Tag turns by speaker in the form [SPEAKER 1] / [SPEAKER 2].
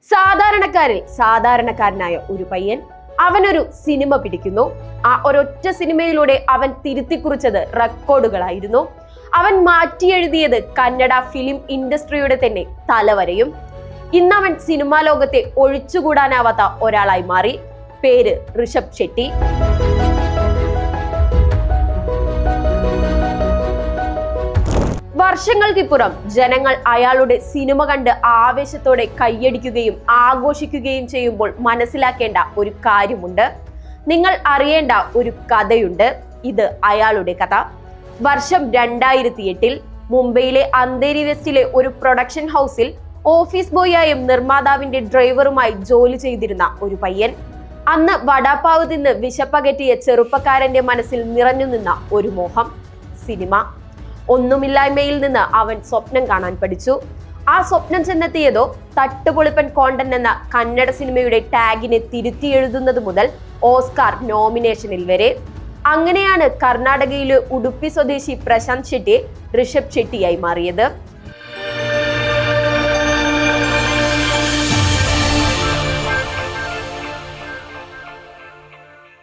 [SPEAKER 1] സാധാരണക്കാരിൽ സാധാരണക്കാരനായ ഒരു പയ്യൻ, അവനൊരു സിനിമ പിടിക്കുന്നു. ആ ഒരൊറ്റ സിനിമയിലൂടെ അവൻ തിരുത്തിക്കുറിച്ചത് റെക്കോർഡുകളായിരുന്നു. അവൻ മാറ്റിയെഴുതിയത് കന്നഡ ഫിലിം ഇൻഡസ്ട്രിയുടെ തന്നെ തലവരെയും. ഇന്നവൻ സിനിമാ ലോകത്തെ ഒഴിച്ചുകൂടാനാവാത്ത ഒരാളായി മാറി. പേര് ഋഷഭ് ഷെട്ടി. വർഷങ്ങൾക്കിപ്പുറം ജനങ്ങൾ അയാളുടെ സിനിമ കണ്ട് ആവേശത്തോടെ കൈയടിക്കുകയും ആഘോഷിക്കുകയും ചെയ്യുമ്പോൾ മനസ്സിലാക്കേണ്ട ഒരു കാര്യമുണ്ട്. നിങ്ങൾ അറിയേണ്ട ഒരു കഥയുണ്ട്. ഇത് അയാളുടെ കഥ. വർഷം 2008 മുംബൈയിലെ അന്ധേരി വെസ്റ്റിലെ ഒരു പ്രൊഡക്ഷൻ ഹൗസിൽ ഓഫീസ് ബോയായും നിർമ്മാതാവിന്റെ ഡ്രൈവറുമായി ജോലി ചെയ്തിരുന്ന ഒരു പയ്യൻ. അന്ന് വടാപ്പാവ് തിന്ന് വിശപ്പകറ്റിയ ചെറുപ്പക്കാരന്റെ മനസ്സിൽ നിറഞ്ഞു നിന്ന ഒരു മോഹം, സിനിമ. ഒന്നുമില്ലായ്മയിൽ നിന്ന് അവൻ സ്വപ്നം കാണാൻ പഠിച്ചു. ആ സ്വപ്നം ചെന്നെത്തിയതോ തട്ടുപൊളിപ്പൻ കോണ്ടൻ എന്ന കന്നഡ സിനിമയുടെ ടാഗിനെ തിരുത്തി എഴുതുന്നത് മുതൽ ഓസ്കാർ നോമിനേഷനിൽ വരെ. അങ്ങനെയാണ് കർണാടകയിലെ ഉടുപ്പി സ്വദേശി പ്രശാന്ത് ഷെട്ടി ഋഷഭ് ഷെട്ടിയായി മാറിയത്.